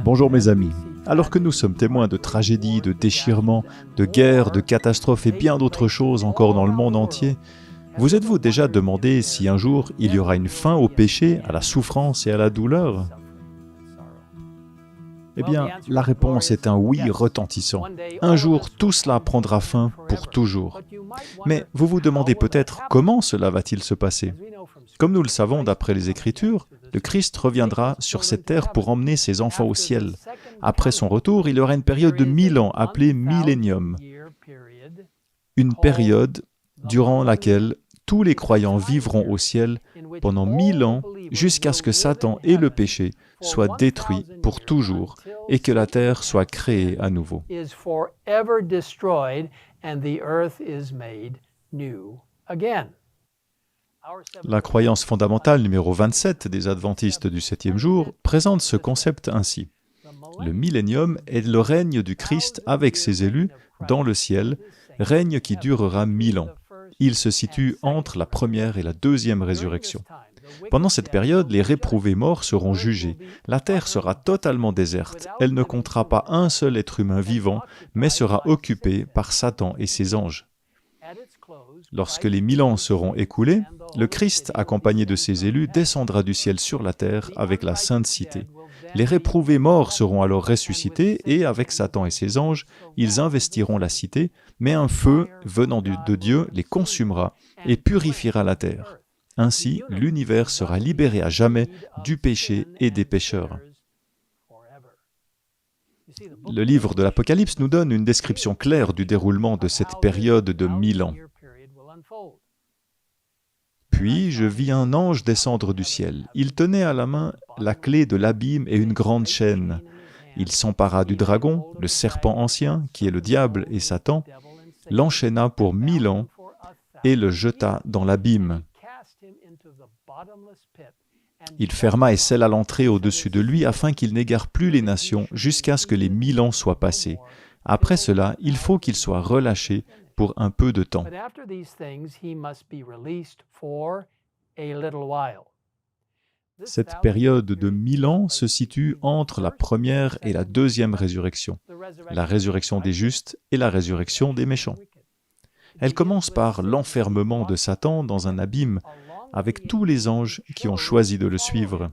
Bonjour mes amis. Alors que nous sommes témoins de tragédies, de déchirements, de guerres, de catastrophes et bien d'autres choses encore dans le monde entier, vous êtes-vous déjà demandé si un jour il y aura une fin au péché, à la souffrance et à la douleur? Eh bien, la réponse est un oui retentissant. Un jour, tout cela prendra fin pour toujours. Mais vous vous demandez peut-être comment cela va-t-il se passer? Comme nous le savons d'après les Écritures, le Christ reviendra sur cette terre pour emmener ses enfants au ciel. Après son retour, il y aura une période de 1000 ans appelée millénium. Une période durant laquelle tous les croyants vivront au ciel pendant 1000 ans jusqu'à ce que Satan et le péché soient détruits pour toujours et que la terre soit créée à nouveau. La croyance fondamentale numéro 27 des Adventistes du 7e jour présente ce concept ainsi. Le millénium est le règne du Christ avec ses élus dans le ciel, règne qui durera 1000 ans. Il se situe entre la première et la deuxième résurrection. Pendant cette période, les réprouvés morts seront jugés. La terre sera totalement déserte. Elle ne comptera pas un seul être humain vivant, mais sera occupée par Satan et ses anges. Lorsque les 1000 ans seront écoulés, le Christ, accompagné de ses élus, descendra du ciel sur la terre avec la Sainte Cité. Les réprouvés morts seront alors ressuscités et, avec Satan et ses anges, ils investiront la cité, mais un feu venant de Dieu les consumera et purifiera la terre. Ainsi, l'univers sera libéré à jamais du péché et des pécheurs. Le livre de l'Apocalypse nous donne une description claire du déroulement de cette période de 1000 ans. Puis je vis un ange descendre du ciel. Il tenait à la main la clé de l'abîme et une grande chaîne. Il s'empara du dragon, le serpent ancien, qui est le diable et Satan, l'enchaîna pour 1000 ans et le jeta dans l'abîme. Il ferma et scella l'entrée au-dessus de lui afin qu'il n'égare plus les nations jusqu'à ce que les 1000 ans soient passés. Après cela, il faut qu'il soit relâché pour un peu de temps. Cette période de 1000 ans se situe entre la première et la deuxième résurrection, la résurrection des justes et la résurrection des méchants. Elle commence par l'enfermement de Satan dans un abîme avec tous les anges qui ont choisi de le suivre.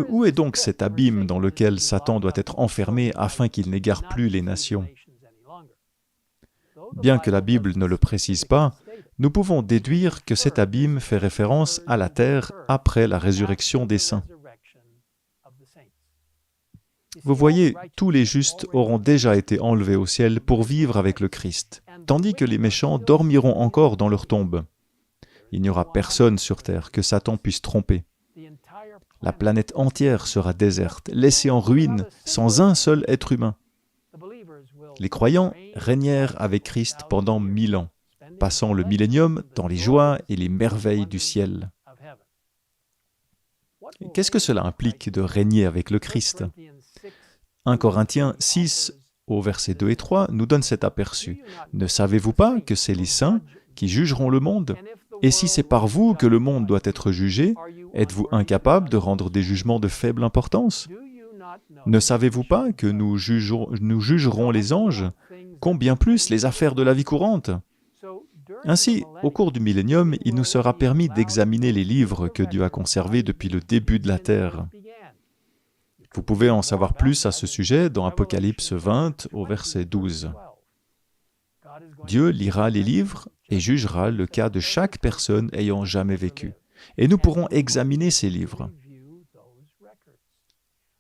Où est donc cet abîme dans lequel Satan doit être enfermé afin qu'il n'égare plus les nations? Bien que la Bible ne le précise pas, nous pouvons déduire que cet abîme fait référence à la terre après la résurrection des saints. Vous voyez, tous les justes auront déjà été enlevés au ciel pour vivre avec le Christ, tandis que les méchants dormiront encore dans leur tombe. Il n'y aura personne sur terre que Satan puisse tromper. La planète entière sera déserte, laissée en ruine, sans un seul être humain. Les croyants régnèrent avec Christ pendant 1000 ans, passant le millénium dans les joies et les merveilles du ciel. Qu'est-ce que cela implique de régner avec le Christ? 1 Corinthiens 6, au versets 2 et 3, nous donne cet aperçu. « Ne savez-vous pas que c'est les saints qui jugeront le monde? Et si c'est par vous que le monde doit être jugé, êtes-vous incapable de rendre des jugements de faible importance? Ne savez-vous pas que nous jugerons les anges, combien plus les affaires de la vie courante? » Ainsi, au cours du millénium, il nous sera permis d'examiner les livres que Dieu a conservés depuis le début de la terre. Vous pouvez en savoir plus à ce sujet dans Apocalypse 20, au verset 12. Dieu lira les livres et jugera le cas de chaque personne ayant jamais vécu. Et nous pourrons examiner ces livres.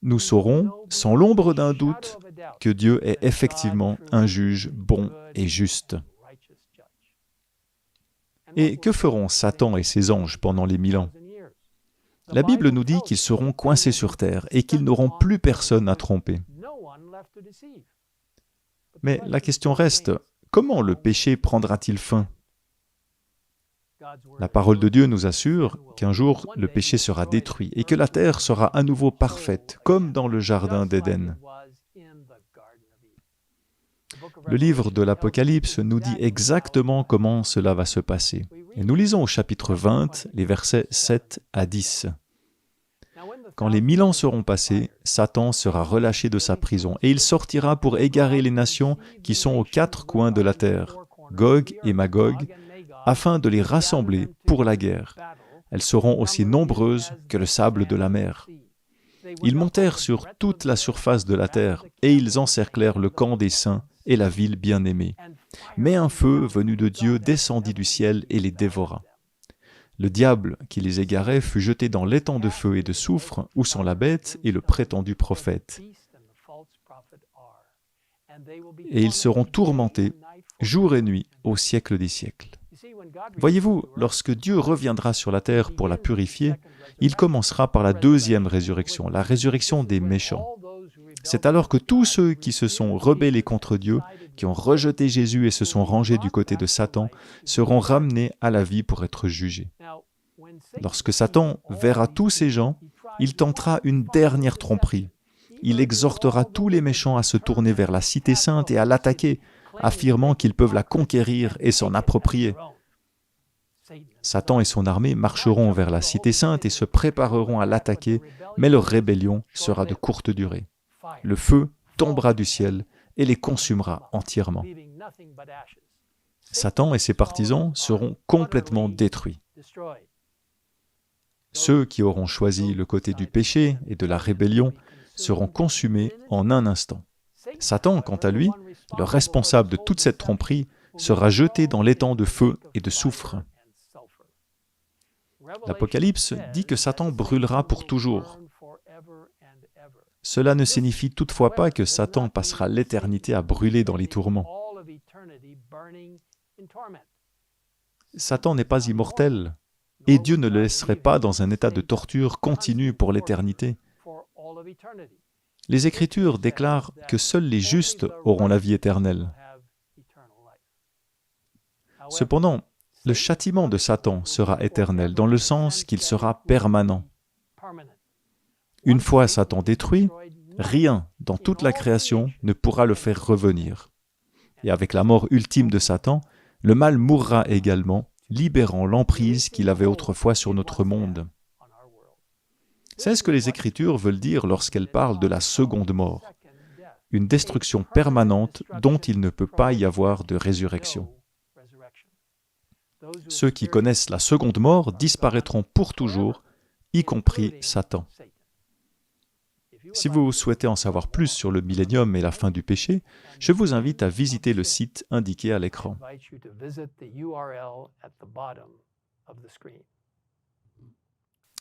Nous saurons, sans l'ombre d'un doute, que Dieu est effectivement un juge bon et juste. Et que feront Satan et ses anges pendant les 1000 ans? La Bible nous dit qu'ils seront coincés sur terre et qu'ils n'auront plus personne à tromper. Mais la question reste, comment le péché prendra-t-il fin? La parole de Dieu nous assure qu'un jour le péché sera détruit et que la terre sera à nouveau parfaite, comme dans le jardin d'Éden. Le livre de l'Apocalypse nous dit exactement comment cela va se passer. Et nous lisons au chapitre 20, les versets 7 à 10. Quand les 1000 ans seront passés, Satan sera relâché de sa prison et il sortira pour égarer les nations qui sont aux 4 coins de la terre, Gog et Magog, afin de les rassembler pour la guerre. Elles seront aussi nombreuses que le sable de la mer. Ils montèrent sur toute la surface de la terre et ils encerclèrent le camp des saints et la ville bien-aimée. Mais un feu venu de Dieu descendit du ciel et les dévora. Le diable qui les égarait fut jeté dans l'étang de feu et de soufre où sont la bête et le prétendu prophète. Et ils seront tourmentés jour et nuit au siècle des siècles. Voyez-vous, lorsque Dieu reviendra sur la terre pour la purifier, il commencera par la deuxième résurrection, la résurrection des méchants. C'est alors que tous ceux qui se sont rebellés contre Dieu, qui ont rejeté Jésus et se sont rangés du côté de Satan, seront ramenés à la vie pour être jugés. Lorsque Satan verra tous ces gens, il tentera une dernière tromperie. Il exhortera tous les méchants à se tourner vers la cité sainte et à l'attaquer, affirmant qu'ils peuvent la conquérir et s'en approprier. Satan et son armée marcheront vers la cité sainte et se prépareront à l'attaquer, mais leur rébellion sera de courte durée. Le feu tombera du ciel et les consumera entièrement. Satan et ses partisans seront complètement détruits. Ceux qui auront choisi le côté du péché et de la rébellion seront consumés en un instant. Satan, quant à lui, le responsable de toute cette tromperie, sera jeté dans l'étang de feu et de soufre. L'Apocalypse dit que Satan brûlera pour toujours. Cela ne signifie toutefois pas que Satan passera l'éternité à brûler dans les tourments. Satan n'est pas immortel, et Dieu ne le laisserait pas dans un état de torture continue pour l'éternité. Les Écritures déclarent que seuls les justes auront la vie éternelle. Cependant, le châtiment de Satan sera éternel, dans le sens qu'il sera permanent. Une fois Satan détruit, rien dans toute la création ne pourra le faire revenir. Et avec la mort ultime de Satan, le mal mourra également, libérant l'emprise qu'il avait autrefois sur notre monde. C'est ce que les Écritures veulent dire lorsqu'elles parlent de la seconde mort, une destruction permanente dont il ne peut pas y avoir de résurrection. Ceux qui connaissent la seconde mort disparaîtront pour toujours, y compris Satan. Si vous souhaitez en savoir plus sur le millénium et la fin du péché, je vous invite à visiter le site indiqué à l'écran.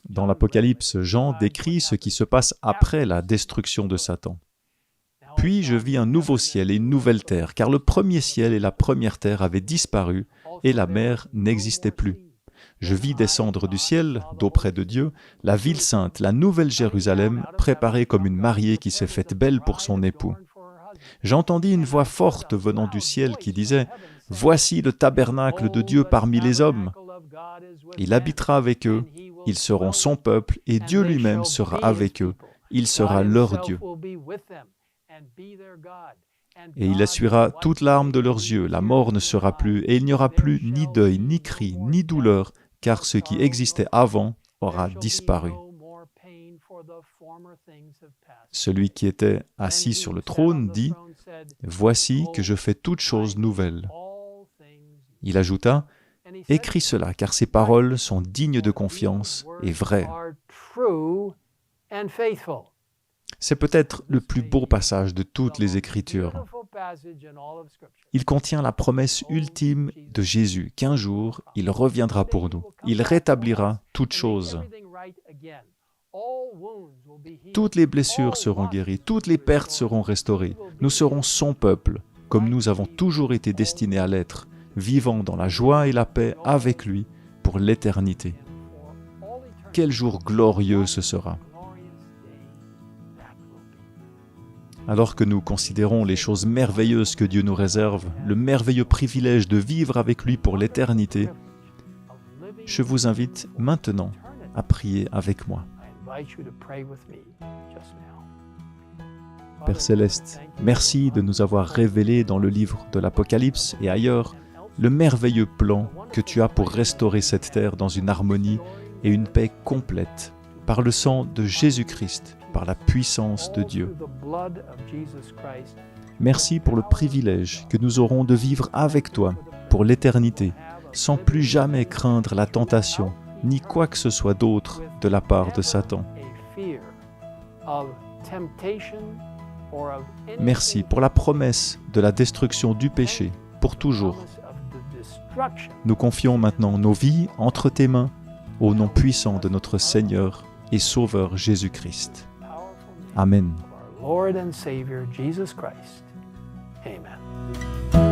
Dans l'Apocalypse, Jean décrit ce qui se passe après la destruction de Satan. « Puis je vis un nouveau ciel et une nouvelle terre, car le premier ciel et la première terre avaient disparu, et la mer n'existait plus. Je vis descendre du ciel, d'auprès de Dieu, la ville sainte, la nouvelle Jérusalem, préparée comme une mariée qui s'est faite belle pour son époux. J'entendis une voix forte venant du ciel qui disait « Voici le tabernacle de Dieu parmi les hommes. Il habitera avec eux, ils seront son peuple, et Dieu lui-même sera avec eux, il sera leur Dieu. Et il essuiera toute larme de leurs yeux, la mort ne sera plus, et il n'y aura plus ni deuil, ni cri, ni douleur, car ce qui existait avant aura disparu. » Celui qui était assis sur le trône dit « Voici que je fais toutes choses nouvelles. » Il ajouta « Écris cela, car ces paroles sont dignes de confiance et vraies. » C'est peut-être le plus beau passage de toutes les Écritures. Il contient la promesse ultime de Jésus qu'un jour, il reviendra pour nous. Il rétablira toutes choses. Toutes les blessures seront guéries, toutes les pertes seront restaurées. Nous serons son peuple, comme nous avons toujours été destinés à l'être, vivant dans la joie et la paix avec lui pour l'éternité. Quel jour glorieux ce sera! Alors que nous considérons les choses merveilleuses que Dieu nous réserve, le merveilleux privilège de vivre avec lui pour l'éternité, je vous invite maintenant à prier avec moi. Père Céleste, merci de nous avoir révélé dans le livre de l'Apocalypse et ailleurs le merveilleux plan que tu as pour restaurer cette terre dans une harmonie et une paix complète par le sang de Jésus-Christ, par la puissance de Dieu. Merci pour le privilège que nous aurons de vivre avec toi pour l'éternité, sans plus jamais craindre la tentation, ni quoi que ce soit d'autre de la part de Satan. Merci pour la promesse de la destruction du péché pour toujours. Nous confions maintenant nos vies entre tes mains, au nom puissant de notre Seigneur et Sauveur Jésus-Christ. Amen. Lord and Savior Jesus Christ. Amen.